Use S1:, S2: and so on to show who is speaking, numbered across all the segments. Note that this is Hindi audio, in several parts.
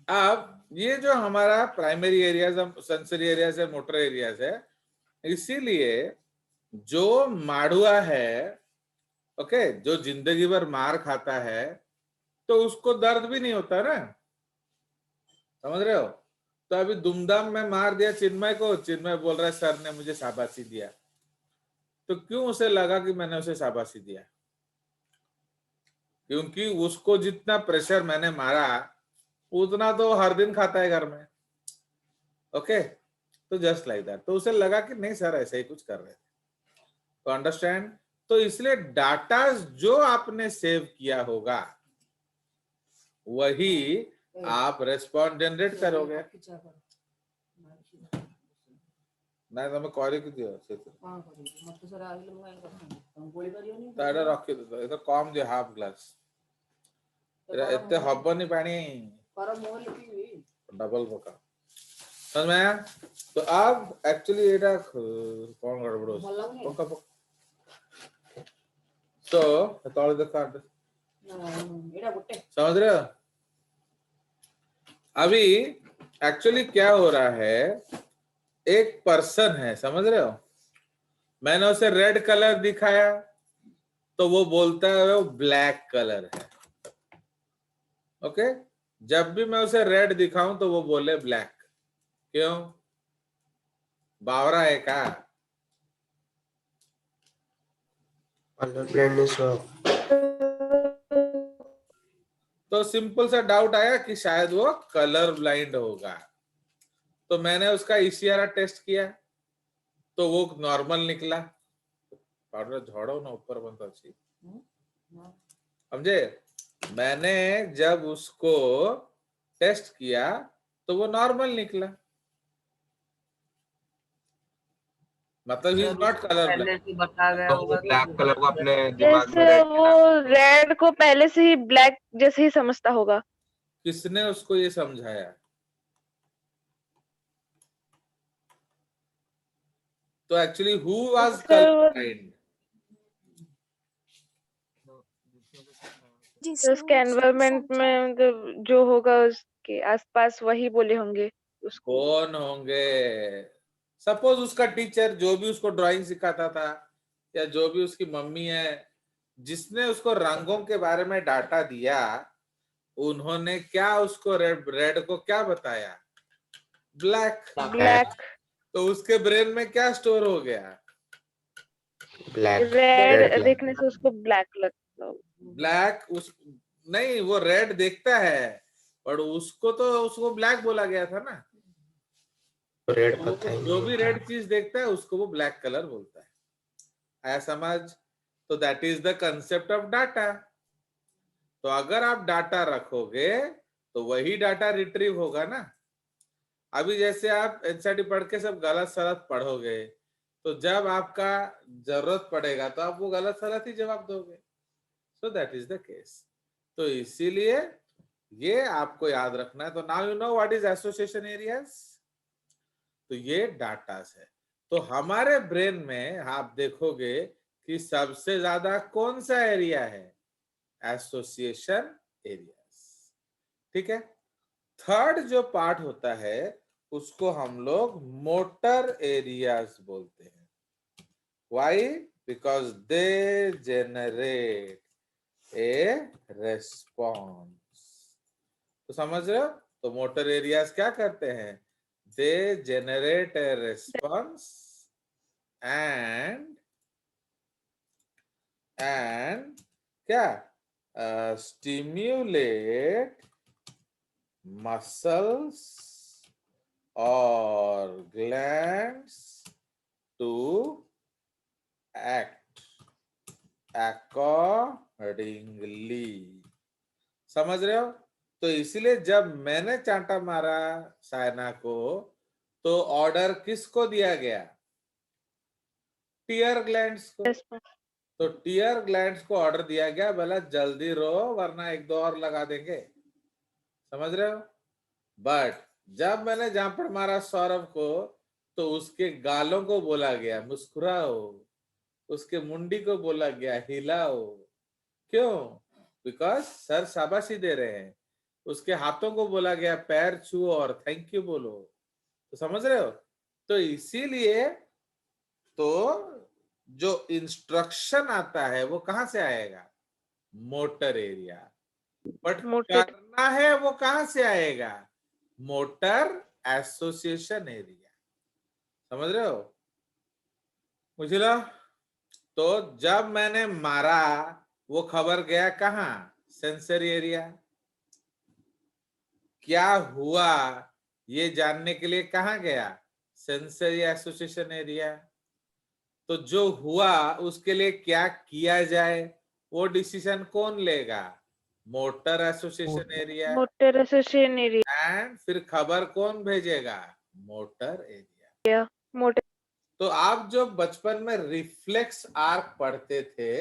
S1: अब ये जो हमारा प्राइमरी एरियाज, सेंसरी एरियाज है, मोटर एरियाज है, इसीलिए जो माड़ुआ है, ओके, जो जिंदगी भर मार खाता है तो उसको दर्द भी नहीं होता ना, समझ रहे हो। तो अभी दुमदाम में मार दिया चिन्मय को, चिन्मय बोल रहा है सर ने मुझे शाबाशी दिया, तो क्यों उसे लगा कि मैंने उसे शाबाशी दिया? क्योंकि उसको जितना प्रेशर मैंने मारा उतना तो हर दिन खाता है घर में, ओके। तो जस्ट लाइक दैट, तो उसे लगा कि नहीं सर ऐसे ही कुछ कर रहे थे, तो अंडरस्टैंड। तो इसलिए डाटा जो आपने सेव किया होगा वही आप रेस्पॉन्स जनरेट करोगे। ନାଇଁ ତମେ କରିକି ଦିଅ ସେଥିରେ ରଖିଦିଅ, ଏତ କମ ଦିଅ ହାଫ ଗ୍ଲାସ, ଏତେ ହବନି ପାଣି, डबल पका समझ में आया। तो अब एक्चुअली एटा कौन गड़बड़ हो पका पका, तो तले देखा समझ रहे हो। अभी एक्चुअली क्या हो रहा है, एक पर्सन है, समझ रहे हो, मैंने उसे रेड कलर दिखाया तो वो बोलता है वो ब्लैक कलर है, ओके। जब भी मैं उसे रेड दिखाऊं तो वो बोले ब्लैक, क्यों? बावरा है क्या?
S2: कलर ब्लाइंडनेस हो।
S1: तो सिंपल सा डाउट आया कि शायद वो कलर ब्लाइंड होगा, तो मैंने उसका ईसीआर टेस्ट किया तो वो नॉर्मल निकला। पाउडर झाड़ो ना ऊपर बनता अच्छी, समझे। मैंने जब उसको टेस्ट किया तो वो नॉर्मल निकला, मतलब ही इज नॉट कलर
S3: पहले
S1: ब्लाइंड।
S3: से बता गया
S2: तो
S3: होगा तो
S2: ब्लैक कलर को अपने दिमाग में
S4: जैसे
S2: रेड
S4: वो रेड को पहले से ही ब्लैक जैसे ही समझता होगा।
S1: किसने उसको ये समझाया? तो actually who was colour blind?
S4: तो उसके एनवायरमेंट में मतलब जो होगा उसके आसपास वही बोले होंगे उसको।
S1: कौन होंगे? सपोज उसका टीचर जो भी उसको ड्राइंग सिखाता था, या जो भी उसकी मम्मी है जिसने उसको रंगों के बारे में डाटा दिया, उन्होंने क्या उसको रेड को क्या बताया? ब्लैक।
S4: ब्लैक।
S1: तो उसके ब्रेन में क्या स्टोर हो गया?
S2: ब्लैक
S4: रेड देखने से उसको ब्लैक लगता।
S1: ब्लैक। उस नहीं, वो रेड देखता है पर उसको ब्लैक बोला गया था ना।
S2: रेड पता ही
S1: जो
S2: नहीं
S1: भी
S2: था।
S1: रेड चीज देखता है उसको वो ब्लैक कलर बोलता है। आया समझ? तो that is the concept of data. तो अगर आप डाटा रखोगे तो वही डाटा रिट्रीव होगा ना। अभी जैसे आप एनसीईआरटी पढ़ के सब गलत सलत पढ़ोगे, तो जब आपका जरूरत पड़ेगा तो आप वो गलत सलत ही जवाब दोगे। सो दैट इज द केस। तो इसीलिए ये आपको याद रखना है। तो now you know what is association areas. तो ये डाटा है। तो हमारे ब्रेन में आप देखोगे कि सबसे ज्यादा कौन सा एरिया है? एसोसिएशन एरियाज, ठीक है। थर्ड जो पार्ट होता है उसको हम लोग मोटर एरियाज बोलते हैं। Why? Because they generate a response. तो समझ रहे हो? तो मोटर एरियाज क्या करते हैं? दे जेनरेट ए रेस्पॉन्स एंड क्या स्टिम्युलेट मसल्स और ग्लैंड्स टू एक्ट अकॉर्डिंगली। समझ रहे हो? तो इसलिए जब मैंने चांटा मारा सायना को तो ऑर्डर किसको दिया गया? टीयर ग्लैंड्स को। तो टीयर ग्लैंड्स को ऑर्डर दिया गया बोला जल्दी रो वरना एक दो और लगा देंगे। समझ रहे हो? बट जब मैंने जापड़ मारा सौरभ को तो उसके गालों को बोला गया मुस्कुराओ, उसके मुंडी को बोला गया हिलाओ। क्यों? बिकॉज सर शाबाशी दे रहे हैं। उसके हाथों को बोला गया पैर छुओ और थैंक यू बोलो। तो समझ रहे हो? तो इसीलिए तो जो इंस्ट्रक्शन आता है वो कहां से आएगा? Motor area. बट
S4: मोटर
S1: करना है वो कहां से आएगा? Motor association area. समझ रहे हो? बुझला? तो जब मैंने मारा वो खबर गया कहां? Sensory area. क्या हुआ ये जानने के लिए कहां गया? Sensory association area. तो जो हुआ उसके लिए क्या किया जाए वो डिसीजन कौन लेगा? Motor association area.
S4: Motor association area
S1: and फिर खबर कौन भेजेगा? Motor area.
S4: मोटर
S1: तो आप जो बचपन में रिफ्लेक्स आर्क पढ़ते थे,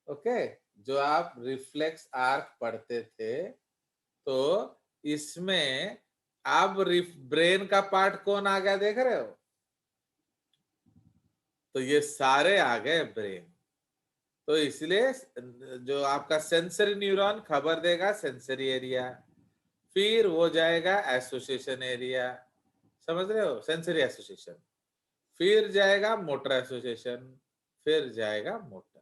S1: ओके, जो आप रिफ्लेक्स आर्क पढ़ते थे, तो इसमें अब ब्रेन का पार्ट कौन आ गया देख रहे हो? तो ये सारे आ गए ब्रेन। तो इसलिए जो आपका सेंसरी न्यूरॉन खबर देगा सेंसरी एरिया, फिर वो जाएगा एसोसिएशन एरिया। समझ रहे हो? सेंसरी एसोसिएशन, फिर जाएगा मोटर एसोसिएशन, फिर जाएगा मोटर।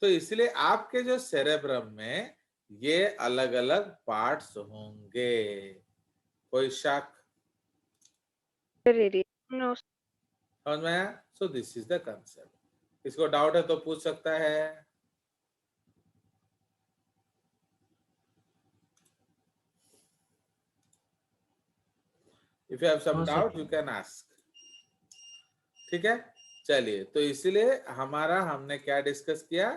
S1: तो इसलिए आपके जो सेरेब्रम में ये अलग अलग पार्ट्स होंगे। कोई शक?
S4: एरिया नो
S1: समझ में आया? So this is the concept. इसको डाउट है तो पूछ सकता है। If you have some doubt you can ask. ठीक है, चलिए। तो इसीलिए हमने क्या डिस्कस किया?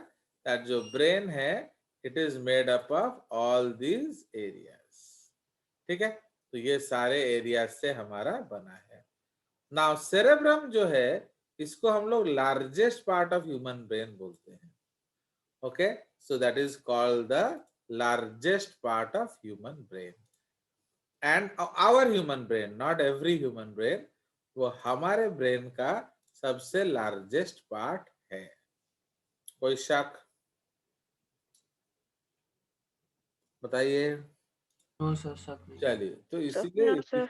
S1: दैट जो ब्रेन है it is made up of all these areas. ठीक है, तो ये सारे एरिया से हमारा बना है। नाउ सेरेब्रम जो है इसको हम लोग largest part of human brain बोलते हैं। Okay, so that is called the largest part of human brain. And our human brain, not every human brain, वो हमारे ब्रेन का सबसे लार्जेस्ट पार्ट है। कोई शक? बताइए। चलिए, तो इसीलिए
S4: सर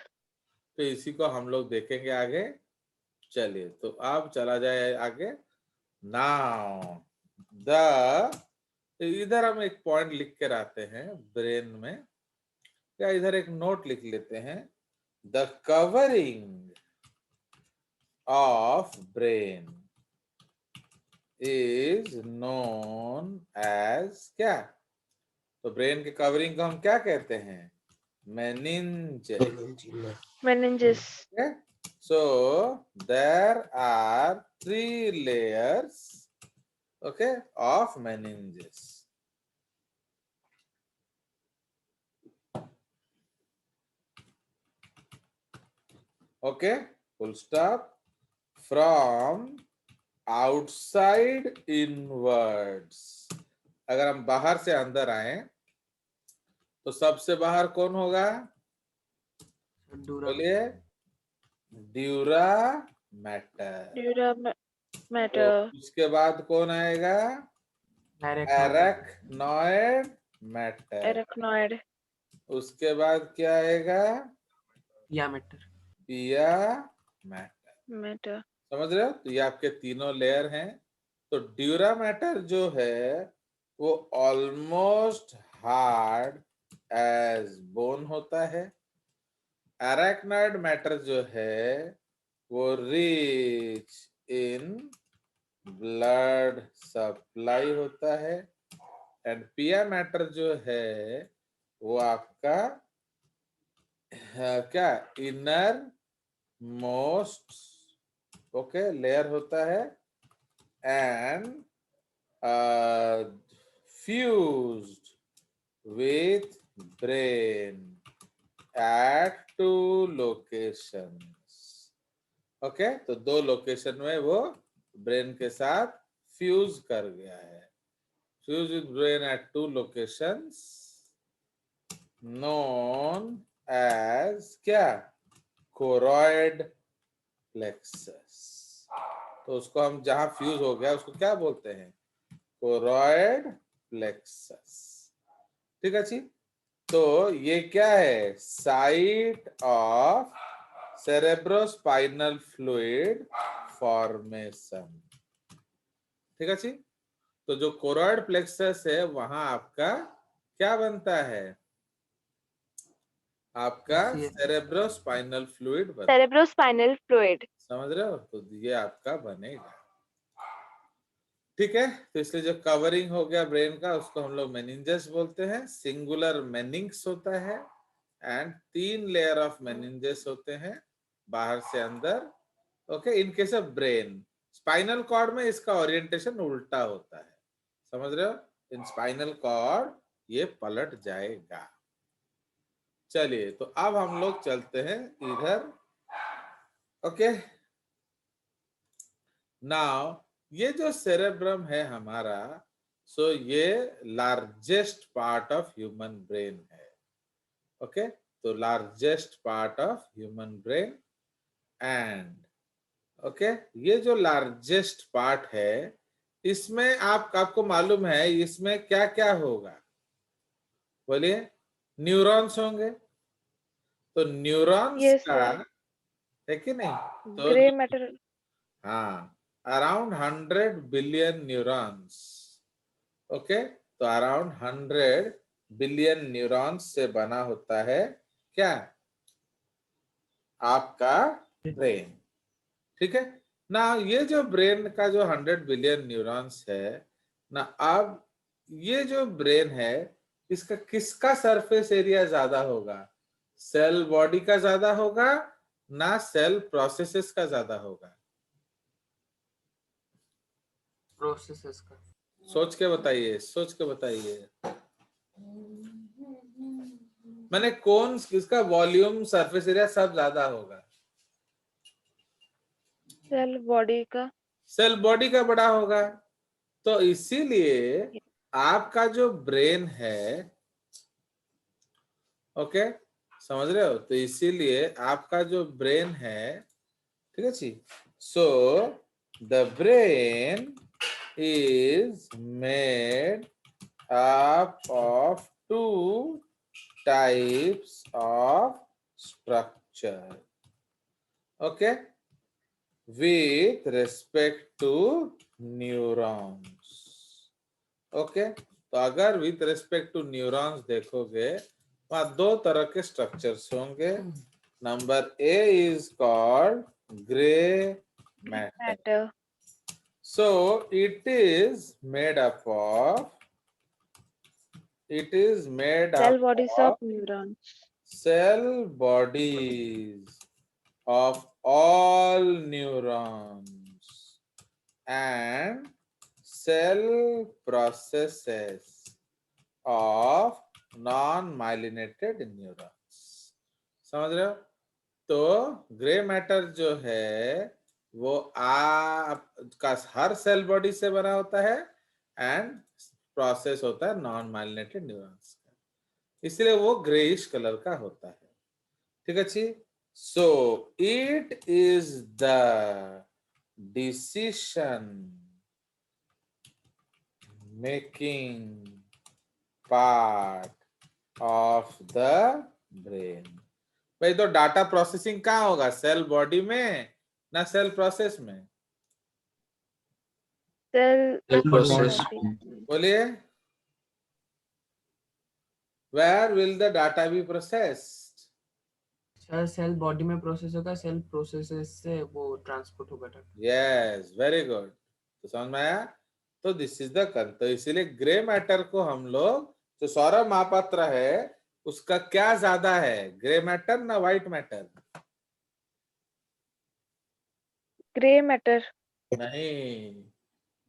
S1: तो इसी को हम लोग देखेंगे आगे। चलिए, तो अब चला जाए आगे। नाउ द इधर हम एक पॉइंट लिख के आते हैं ब्रेन में, या इधर एक नोट लिख लेते हैं। The covering of brain is known as क्या? तो ब्रेन के कवरिंग को हम क्या कहते हैं? Meninges.
S4: Meninges
S1: So there are 3 layers, okay, of meninges. Okay, full stop. From outside inwards. अगर हम बाहर से अंदर आए तो सबसे बाहर कौन होगा? बोलिए। Dura mater. तो उसके बाद कौन आएगा? Arachnoid matter.
S4: एरेक्नॉइड
S1: उसके बाद क्या आएगा? पिया मैटर।
S4: मैटर
S1: समझ रहे हो? तो ये आपके तीनों लेयर हैं। तो ड्यूरा मैटर जो है वो ऑलमोस्ट हार्ड एज बोन होता है। एरेक्नॉइड मैटर जो है वो रिच इन ब्लड सप्लाई होता है। एंड पिया मैटर जो है वो आपका क्या इनर मोस्ट ओके लेयर होता है। And fused with brain at 2 locations. Okay, तो 2 लोकेशन में वो ब्रेन के साथ फ्यूज कर गया है। Fuse with brain at 2 locations known as क्या? Choroid plexus. तो उसको हम जहां फ्यूज हो गया उसको क्या बोलते हैं? Choroid plexus. ठीक है जी। तो ये क्या है, site of cerebrospinal fluid formation. ठीक है जी। तो जो कोरॉइड प्लेक्सस है वहां आपका क्या बनता है, आपका सेरेब्रोस्पाइनल फ्लूइड बनता है।
S4: Cerebrospinal fluid.
S1: समझ रहे हो, तो ये आपका बनेगा। ठीक है, तो इसलिए जो कवरिंग हो गया ब्रेन का उसको हम लोग मेनिंजस बोलते हैं। सिंगुलर मेनिंग्स होता है एंड 3 लेयर ऑफ मेनिंजस होते हैं बाहर से अंदर। Okay, in case of brain. Spinal cord में इसका ओरिएंटेशन उल्टा होता है, समझ रहे हो, इन स्पाइनल कॉर्ड ये पलट जाएगा। चलिए, तो अब हम लोग चलते हैं इधर। ओके, नाउ ये जो सेरेब्रम है हमारा, सो ये largest part of human brain है। ओके, तो largest part of human brain and okay, ये जो लार्जेस्ट पार्ट है इसमें आपको मालूम है इसमें क्या क्या होगा, बोलिए। न्यूरॉन्स होंगे, तो न्यूरॉन्स
S4: यस
S1: का
S4: सर।
S1: है कि नहीं, तो
S4: ग्रे मैटर।
S1: हाँ, अराउंड 100 बिलियन न्यूरॉन्स। ओके, तो अराउंड 100 बिलियन न्यूरॉन्स से बना होता है क्या, आपका ब्रेन। ठीक है ना, ये जो ब्रेन का जो 100 बिलियन न्यूरॉन्स है ना, अब ये जो ब्रेन है इसका किसका सरफेस एरिया ज्यादा होगा, सेल बॉडी का ज्यादा होगा ना सेल प्रोसेसेस का ज्यादा होगा,
S2: प्रोसेसेस का।
S1: सोच के बताइए, सोच के बताइए। मैंने कौन किसका वॉल्यूम सरफेस एरिया सब ज्यादा होगा,
S4: सेल बॉडी का।
S1: सेल बॉडी का बड़ा होगा। तो इसीलिए आपका जो ब्रेन है, ओके, समझ रहे हो, तो इसीलिए आपका जो ब्रेन है, ठीक है जी, so the brain is made up of 2 types of structure, okay, with respect to neurons. okay, तो अगर with respect to neurons देखोगे वहां 2 तरह के स्ट्रक्चर्स होंगे। Number A is called grey matter. so it is made up of
S4: cell bodies of neurons.
S1: cell bodies of all neurons and cell processes of non-myelinated neurons। समझ रहे हो, तो ग्रे मैटर जो है वो आपका हर सेल बॉडी से बना होता है एंड प्रोसेस होता है नॉन माइलिनेटेड न्यूरॉन्स का, इसलिए वो ग्रेइश कलर का होता है। ठीक है जी, so it is the decision making part of the brain. भाई, तो डाटा प्रोसेसिंग कहाँ होगा, सेल बॉडी में ना सेल प्रोसेस में,
S4: सेल
S2: प्रोसेस।
S1: बोलिए। Where will the data be processed,
S2: sir cell body में प्रोसेस होगा, सेल प्रोसेसेस से वो ट्रांसपोर्ट होगा डाटा।
S1: Yes, very good. तो समझ में आया, तो दिस इज द कंसेप्ट। तो इसीलिए ग्रे मैटर को हम लोग, जो सौरभ महापात्र है उसका क्या ज्यादा है, ग्रे मैटर ना व्हाइट मैटर,
S4: ग्रे मैटर।
S1: नहीं,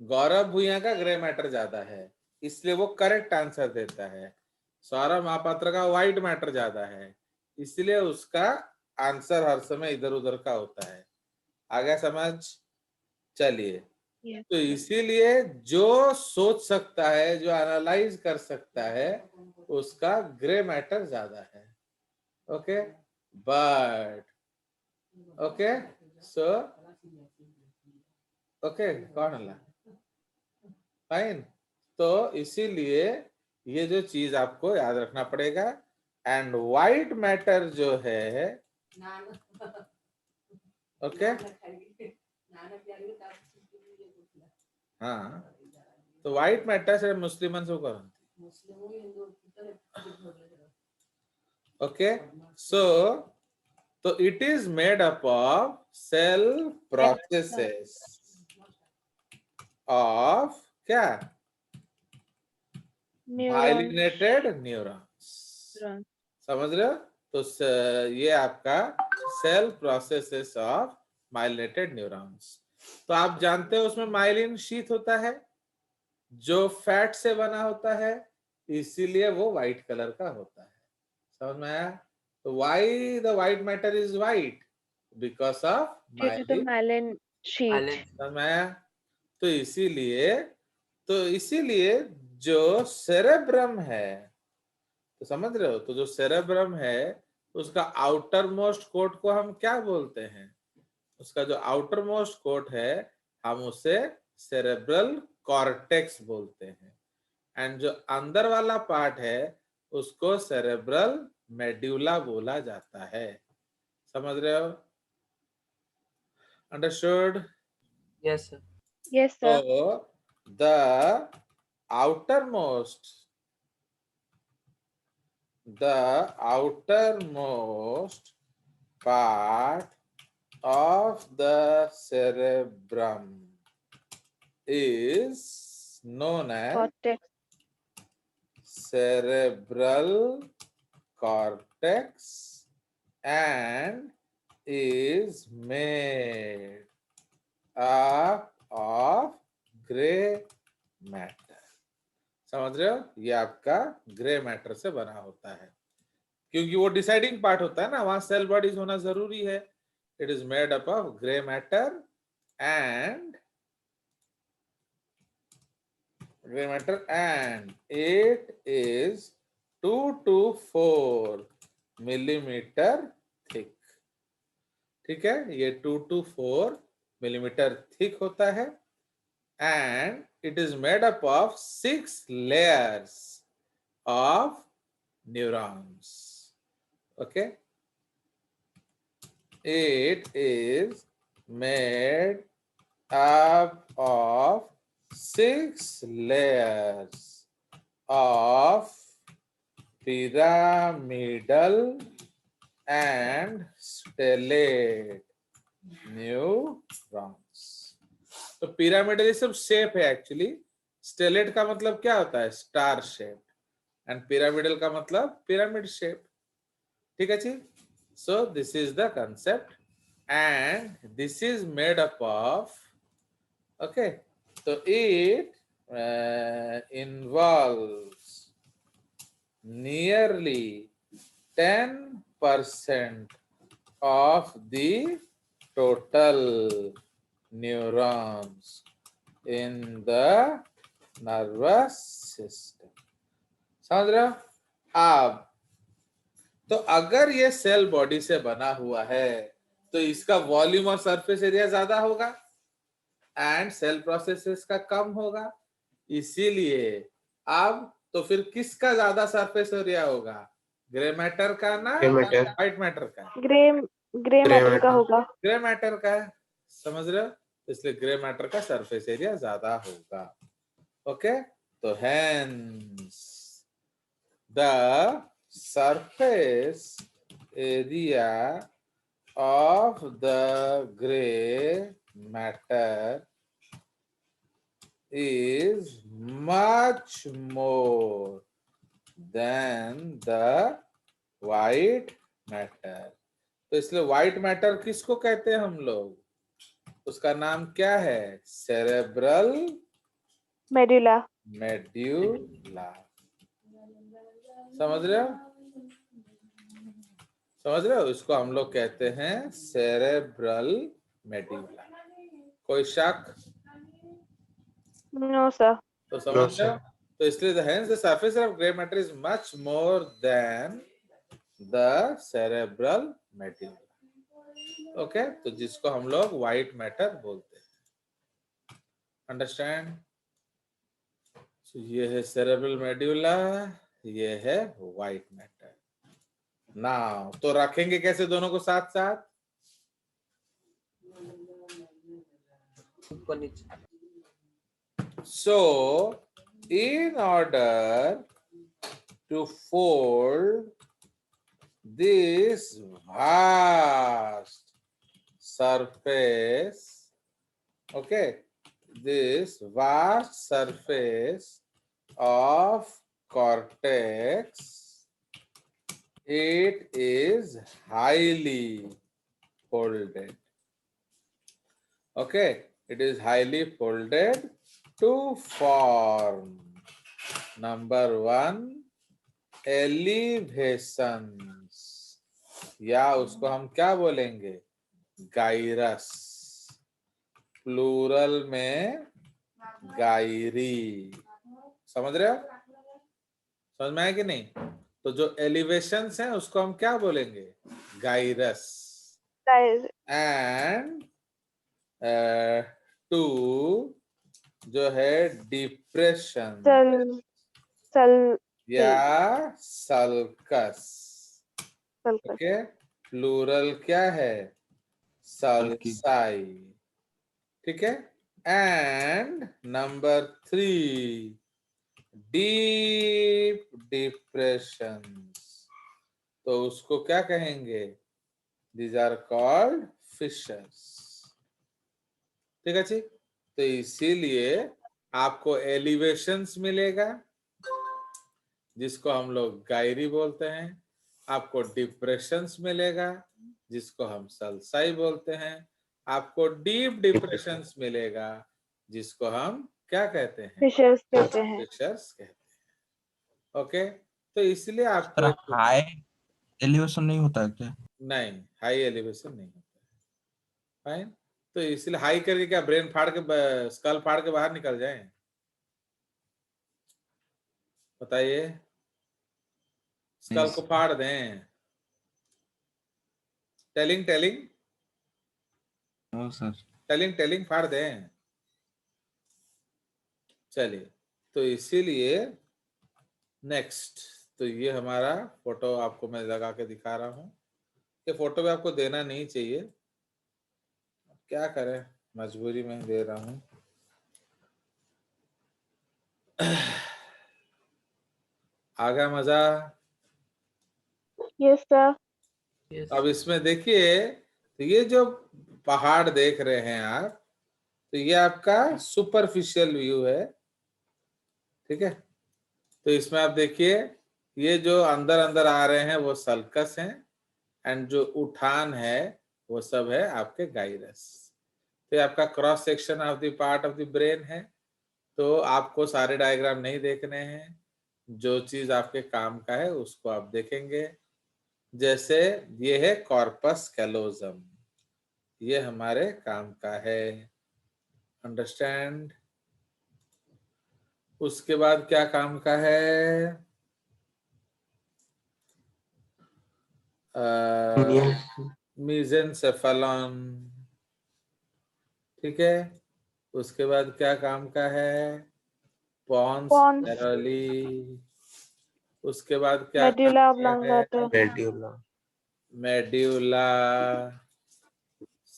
S1: गौरव भूया का ग्रे मैटर ज्यादा है, इसलिए वो करेक्ट आंसर देता है। सौरभ महापात्र का व्हाइट मैटर ज्यादा है, इसलिए उसका आंसर हर समय इधर उधर का होता है। आ गया समझ, चलिए। तो इसीलिए जो सोच सकता है, जो एनालाइज कर सकता है, उसका ग्रे मैटर ज्यादा है। Okay, but okay, so okay, कौन हल्ला, फाइन। तो इसीलिए ये जो चीज आपको याद रखना पड़ेगा, एंड व्हाइट मैटर जो है, ओके, हाँ, तो व्हाइट मैटर से मुस्लिम सब करती, ओके, सो तो it is made up of cell processes of क्या, माइलिनेटेड न्यूरॉन्स, समझ रहे हो? तो ये आपका cell processes of myelinated neurons. तो आप जानते हो उसमें माइलिन शीथ होता है जो फैट से बना होता है, इसीलिए वो व्हाइट कलर का होता है। समझ में आया? तो why the white matter is white, because of
S4: Due to the
S1: myelin.
S4: myelin sheath.
S2: Myelin.
S1: समझ में आया? तो इसीलिए जो सेरेब्रम है, तो समझ रहे हो, तो जो सेरेब्रम है उसका आउटर मोस्ट कोट को हम क्या बोलते हैं? उसका जो आउटर मोस्ट कोट है हम उसे सेरेब्रल कॉर्टेक्स बोलते हैं, एंड जो अंदर वाला पार्ट है उसको सेरेब्रल मेड्यूला बोला जाता है। समझ रहे हो? Understood?
S2: Yes, sir.
S4: Yes, sir.
S1: So the outermost part of the cerebrum is known as
S4: Cortex.
S1: cerebral cortex and is made up of grey matter. समझ रहे हो? ये आपका ग्रे मैटर से बना होता है, क्योंकि वो डिसाइडिंग पार्ट होता है ना, वहां सेल बॉडीज होना जरूरी है। It is made up of grey matter and it is 2 to 4 millimetre thick. ठीक है, ये 2 to 4 मिलीमीटर थिक होता है, and it is made up of 6 layers of neurons. Okay, it is made up of 6 layers of pyramidal and stellate neurons. तो पिरामिडल ये सब शेप है एक्चुअली। स्टेलेट का मतलब क्या होता है? स्टार शेप, एंड पिरामिडल का मतलब पिरामिड शेप। ठीक है जी? So this is the concept and this is made up of, okay, तो it involves nearly 10% of the total neurons in the nervous system. समझ रहे हो? अब तो अगर ये सेल बॉडी से बना हुआ है तो इसका वॉल्यूम और सरफेस एरिया ज्यादा होगा एंड सेल प्रोसेसेस का कम होगा, इसीलिए अब तो फिर किसका ज्यादा सरफेस एरिया होगा? ग्रे मैटर का ना
S2: Gray matter.
S1: व्हाइट मैटर का?
S4: Gray
S2: Gray
S4: matter का
S2: matter.
S4: होगा.
S1: ग्रे मैटर का है। समझ रहे हो? इसलिए ग्रे मैटर का सरफेस एरिया ज्यादा होगा। ओके, तो hence the surface area of the grey matter is much more than the white matter. तो इसलिए व्हाइट मैटर किसको कहते हैं हम लोग? उसका नाम क्या है? Cerebral
S4: Medulla.
S1: मेड्यूला। समझ रहे हो? समझ रहे हो? इसको हम लोग कहते हैं सेरेब्रल मेड्यूला। कोई शक?
S4: No, sir.
S1: तो
S2: No,
S1: समझ रहे हो?
S2: sir.
S1: तो इसलिए hence the surface of gray matter is much more than the cerebral medulla. Okay, तो जिसको हम लोग व्हाइट मैटर बोलते हैं। अंडरस्टैंड? ये है सेरेब्रल मेड्यूला, ये है व्हाइट मैटर। नाउ तो रखेंगे कैसे दोनों को साथ साथ?
S2: ऊपर नीचे।
S1: So, in order to fold this vast surface, okay, this vast surface of cortex, it is highly folded. Okay, it is highly folded to form number one, elevations, या उसको हम क्या बोलेंगे? गाइरस, प्लूरल में गायरी। समझ रहे हो? समझ में आया कि नहीं? तो जो एलिवेशंस हैं उसको हम क्या बोलेंगे? गाइरस।
S4: Guys,
S1: एंड टू जो है डिप्रेशन
S4: सल
S1: या सल्कस।
S4: sulcus.
S1: ओके, प्लूरल क्या है? सल्साई। ठीक है। And number three, deep depression, तो उसको क्या कहेंगे? These are called fissures. ठीक है जी। तो इसीलिए आपको एलिवेशंस मिलेगा जिसको हम लोग गायरी बोलते हैं, आपको डिप्रेशंस मिलेगा जिसको हम सल्साई बोलते हैं, आपको डीप डिप्रेशंस मिलेगा जिसको हम क्या कहते हैं?
S4: Fishers कहते हैं.
S1: फिशर्स कहते हैं। ओके, तो इसलिए आपको
S3: सर हाई एलिवेशन नहीं होता है क्या?
S1: नहीं, हाई एलिवेशन नहीं होता है। फाइन, तो इसलिए हाई करके क्या ब्रेन फाड़ के, स्कल फाड़ के बाहर निकल जाए? बताइए, स्कल को फाड़ दें? Telling telling
S3: no sir.
S1: Telling telling फाड़ दें? चलिए, तो इसीलिए नेक्स्ट, तो ये हमारा फोटो आपको मैं लगा के दिखा रहा हूँ। ये फोटो भी आपको देना नहीं चाहिए, क्या करें, मजबूरी में दे रहा हूँ। आ गया मजा?
S4: Yes sir.
S2: Yes.
S1: अब इसमें देखिए, तो ये जो पहाड़ देख रहे हैं आप, तो ये आपका सुपरफिशियल व्यू है। ठीक है, तो इसमें आप देखिए, ये जो अंदर अंदर आ रहे हैं वो सल्कस हैं, एंड जो उठान है वो सब है आपके गाइरस। तो ये आपका cross section of the part of the brain है। तो आपको सारे डायग्राम नहीं देखने हैं, जो चीज आपके काम का है उसको आप देखेंगे। जैसे ये है कॉर्पस कैलोजम, ये हमारे काम का है, अंडरस्टैंड। उसके बाद क्या काम का है? मेसेंसेफेलॉन। ठीक है, उसके बाद क्या काम का है? Pons
S4: Pons.
S1: कैरोली। उसके बाद क्या काम
S4: Medulla
S1: का है?
S4: oblongata.
S1: Medulla,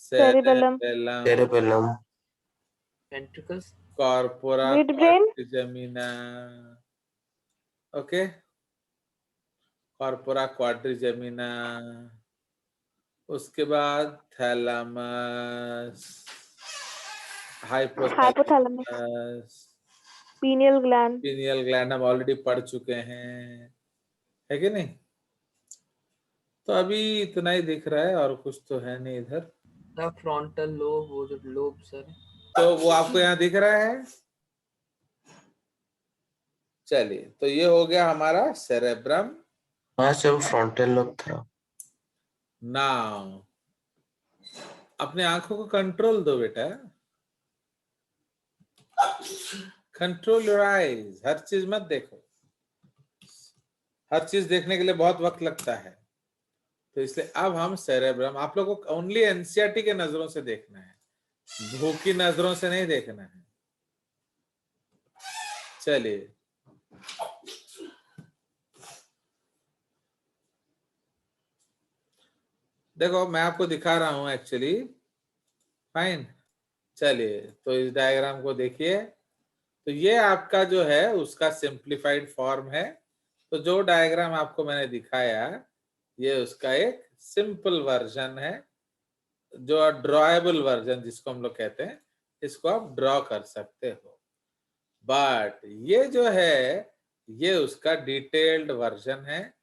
S4: Cerebellum.
S1: Cerebellum,
S2: Ventricles.
S1: Corpora
S4: Midbrain.
S1: Quadrigemina. Okay, corpora quadrigemina. उसके बाद thalamus,
S4: Hypothalamus.
S1: Hypothalamus,
S4: Pineal gland.
S1: Pineal gland हम ऑलरेडी पढ़ चुके हैं, है कि नहीं? तो अभी इतना ही दिख रहा है, और कुछ तो है नहीं इधर।
S2: The frontal lobe, वो जो लोब सर।
S1: तो वो आपको यहाँ दिख रहा है। चलिए, तो ये हो गया हमारा सेरेब्रम।
S5: हाँ सर, फ्रंटल लोब था।
S1: नाउ अपने आंखों को कंट्रोल दो बेटा, कंट्रोल योर आईज। हर चीज मत देखो, हर चीज देखने के लिए बहुत वक्त लगता है। तो इसलिए अब हम सेरेब्रम, आप लोगों को ओनली एनसीईआरटी के नजरों से देखना है, भूखी नजरों से नहीं देखना है। चलिए, देखो मैं आपको दिखा रहा हूं एक्चुअली, फाइन। चलिए तो इस डायग्राम को देखिए, तो ये आपका जो है उसका सिंप्लीफाइड फॉर्म है। तो जो डायग्राम आपको मैंने दिखाया ये उसका एक सिंपल वर्जन है, जो ड्रॉएबल वर्जन जिसको हम लोग कहते हैं, इसको आप ड्रॉ कर सकते हो। बट ये जो है ये उसका डिटेल्ड वर्जन है।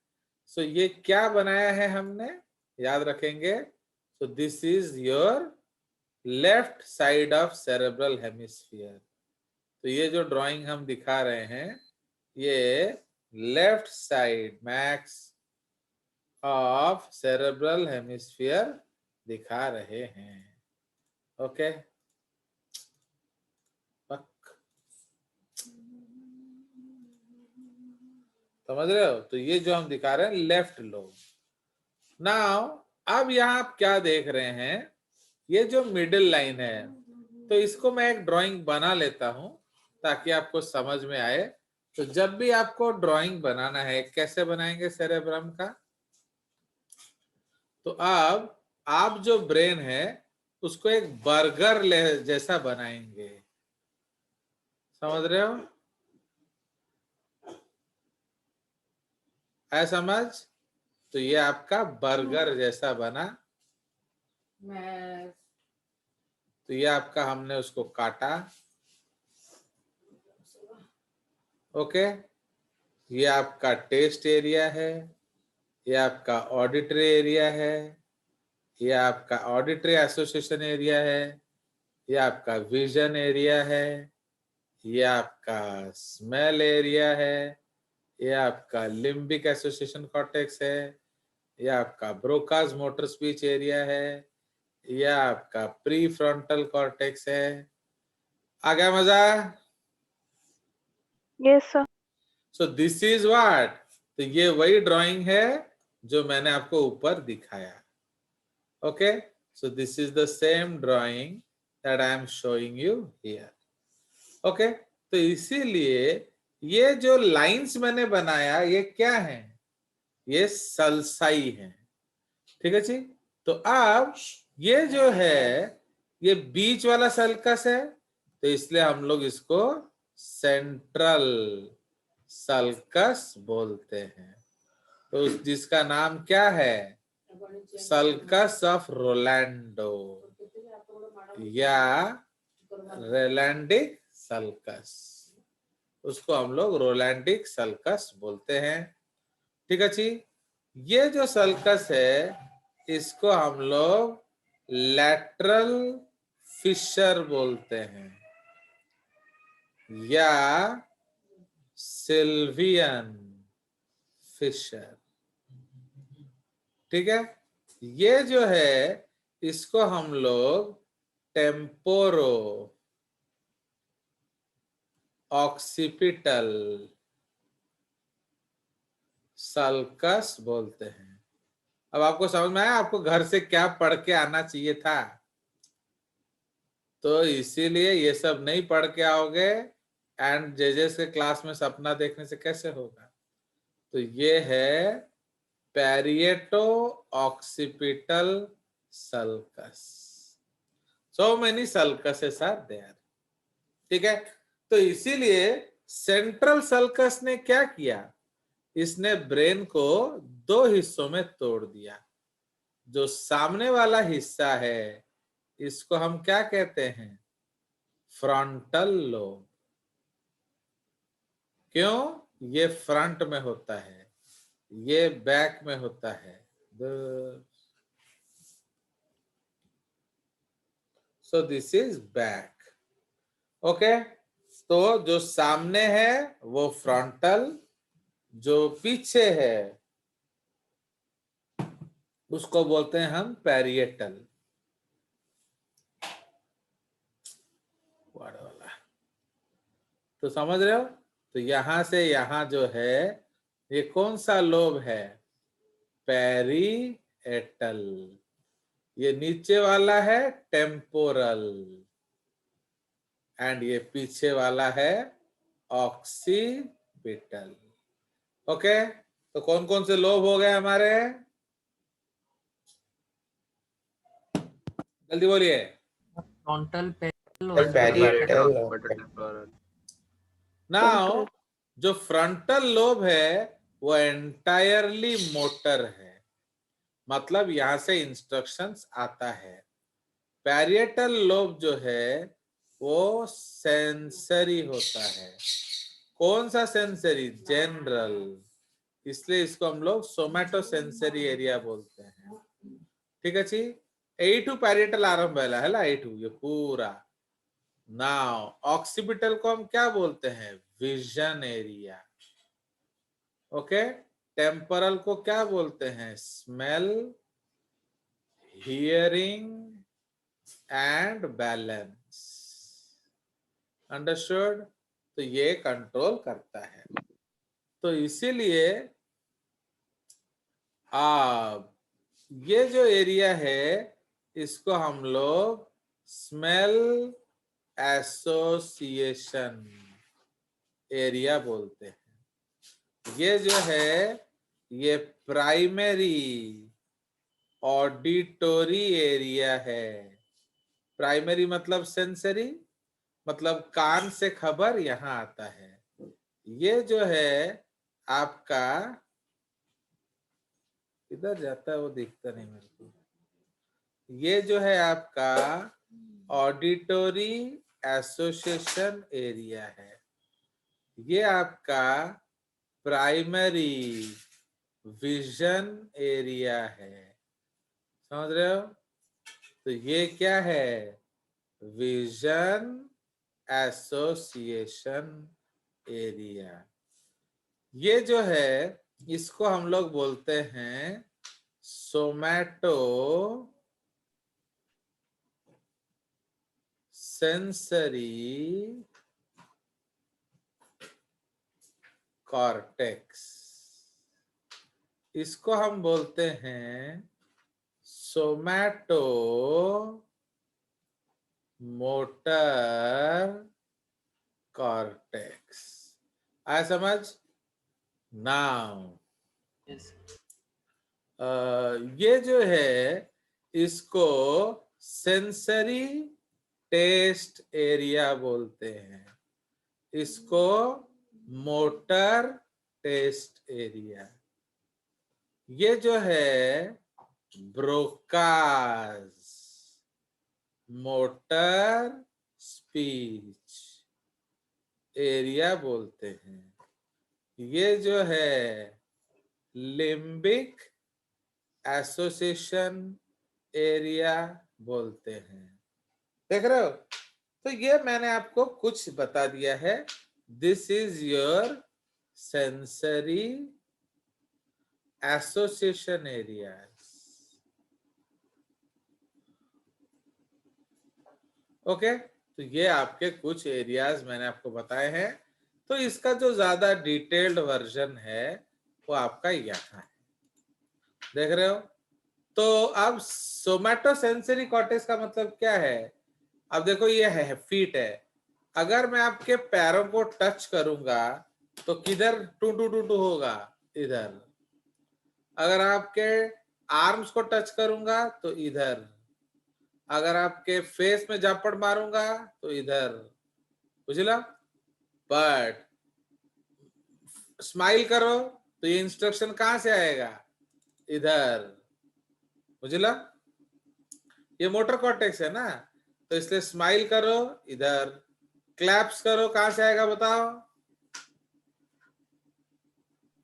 S1: सो ये क्या बनाया है हमने, याद रखेंगे। सो this is your left side of cerebral hemisphere. तो ये जो ड्राइंग हम दिखा रहे हैं ये left side max of cerebral hemisphere दिखा रहे हैं। ओके, समझ रहे हो? तो ये जो हम दिखा रहे हैं लेफ्ट लोब। नाउ अब यहाँ आप क्या देख रहे हैं, ये जो मिडिल लाइन है, तो इसको मैं एक ड्राइंग बना लेता हूं ताकि आपको समझ में आए। तो जब भी आपको ड्राइंग बनाना है, कैसे बनाएंगे सेरेब्रम का, तो अब आप जो ब्रेन है उसको एक बर्गर जैसा बनाएंगे, समझ रहे हो? है समझ? तो ये आपका बर्गर जैसा बना। तो ये आपका हमने उसको काटा। ओके, ये आपका टेस्ट एरिया है, ये आपका ऑडिटरी एरिया है, ये आपका ऑडिटरी एसोसिएशन एरिया है, ये आपका विजन एरिया है, ये आपका स्मेल एरिया है, ये आपका लिम्बिक एसोसिएशन कॉर्टेक्स है, ये आपका ब्रोकास मोटर स्पीच एरिया है, ये आपका प्री फ्रंटल कॉर्टेक्स है। आ गया मजा?
S4: Yes, sir.
S1: So this is what, तो ये वही ड्राइंग है जो मैंने आपको ऊपर दिखाया। Okay, so this is the same drawing that I am showing you here. Okay, तो इसीलिए ये जो लाइंस मैंने बनाया ये क्या है, ये सल्साई है। ठीक है जी। तो अब ये जो है ये बीच वाला सल्कस है, तो इसलिए हम लोग इसको सेंट्रल सल्कस बोलते हैं। तो जिसका नाम क्या है, सल्कस ऑफ रोलैंडो या रोलैंडिक सल्कस, उसको हम लोग रोलैंडिक सल्कस बोलते हैं। ठीक है जी। ये जो सल्कस है इसको हम लोग लैटरल फिशर बोलते हैं या सिल्वियन फिशर। ठीक है, ये जो है इसको हम लोग टेम्पोरो ऑक्सीपिटल सल्कस बोलते हैं। अब आपको समझ में आया आपको घर से क्या पढ़ के आना चाहिए था? तो इसीलिए ये सब नहीं पढ़ के आओगे एंड जेजेस के क्लास में सपना देखने से कैसे होगा। तो ये है parieto occipital sulcus. So many sulcuses are there. ठीक है, तो इसीलिए सेंट्रल सल्कस ने क्या किया, इसने ब्रेन को दो हिस्सों में तोड़ दिया। जो सामने वाला हिस्सा है इसको हम क्या कहते हैं, फ्रंटल लोब। क्यों? ये फ्रंट में होता है, ये बैक में होता है। सो दिस इज बैक। ओके, तो जो सामने है वो फ्रंटल, जो पीछे है उसको बोलते हैं हम पैरिएटल। वाला तो समझ रहे हो? तो यहां से यहां जो है ये कौन सा लोब है, पैरिएटल। ये नीचे वाला है टेम्पोरल एंड ये पीछे वाला है ऑक्सीपिटल। ओके, तो कौन कौन से लोब हो गए हमारे, जल्दी बोलिए।
S2: फ्रंटल पैरेलल
S5: Frontal, parietal और
S1: नाउ
S4: Frontal.
S1: जो फ्रंटल लोब है वो एंटायरली मोटर है, मतलब यहां से इंस्ट्रक्शंस आता है। पैरिएटल लोब जो है वो सेंसरी होता है। कौन सा सेंसरी? जनरल, इसलिए इसको हम लोग सोमैटो सेंसरी एरिया बोलते हैं। ठीक है जी। एटू पैरिएटल आरंभ है ना, एटू ये पूरा। नाउ ऑक्सीपिटल को हम क्या बोलते हैं? Vision area. ओके। टेम्पोरल को क्या बोलते हैं? Smell, hearing and balance. Understood? तो ये कंट्रोल करता है। तो इसीलिए आप ये जो एरिया है इसको हम लोग स्मेल एसोसिएशन एरिया बोलते हैं। ये जो है ये प्राइमरी ऑडिटोरी एरिया है। प्राइमरी मतलब सेंसरी, मतलब कान से खबर यहां आता है। ये जो है आपका किधर जाता है वो दिखता नहीं मेरे को। ये जो है आपका ऑडिटोरी एसोसिएशन एरिया है। ये आपका प्राइमरी विजन एरिया है। समझ रहे हो? तो ये क्या है? Vision association area. ये जो है इसको हम लोग बोलते हैं सोमैटो सेंसरी कॉर्टेक्स। इसको हम बोलते हैं सोमैटो मोटर कॉर्टेक्स। आया समझ? नाउ
S2: यस
S1: ये जो है इसको सेंसरी टेस्ट एरिया बोलते हैं, इसको मोटर टेस्ट एरिया। ये जो है ब्रोकाज मोटर स्पीच एरिया बोलते हैं। ये जो है लिम्बिक एसोसिएशन एरिया बोलते हैं। देख रहे हो? तो ये मैंने आपको कुछ बता दिया है। This is your sensory association areas. Okay, तो ये आपके कुछ एरियाज मैंने आपको बताए हैं। तो इसका जो ज्यादा डिटेल्ड वर्जन है वो आपका यहाँ है। देख रहे हो? तो अब सोमैटोसेंसरी कॉर्टेक्स का मतलब क्या है? अब देखो ये है फीट है। अगर मैं आपके पैरों को टच करूंगा तो किधर टू टू टू टू होगा? इधर। अगर आपके आर्म्स को टच करूंगा तो इधर। अगर आपके फेस में झापड़ मारूंगा तो इधर। बुझला? बट स्माइल करो तो ये इंस्ट्रक्शन कहां से आएगा? इधर। बुझला? ये मोटर कॉर्टेक्स है ना, तो इसलिए स्माइल करो इधर, क्लैप्स करो कहां से आएगा बताओ?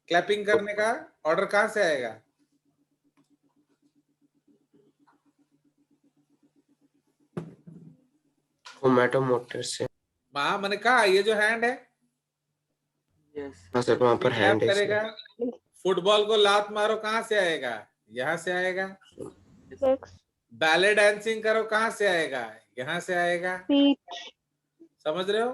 S1: क्लैपिंग करने का ऑर्डर कहां से आएगा?
S5: सोमैटो मोटर से।
S1: मैंने कहा ये जो हैंड है
S2: यस
S5: हाँ सर, वहां पर
S1: क्लैप
S5: हैंड है
S1: करेगा।
S5: सर।
S1: फुटबॉल को लात मारो कहां से आएगा? यहां से आएगा।
S4: Legs.
S1: बैले डांसिंग करो कहां से आएगा? यहां से आएगा।
S4: Feet.
S1: समझ रहे हो?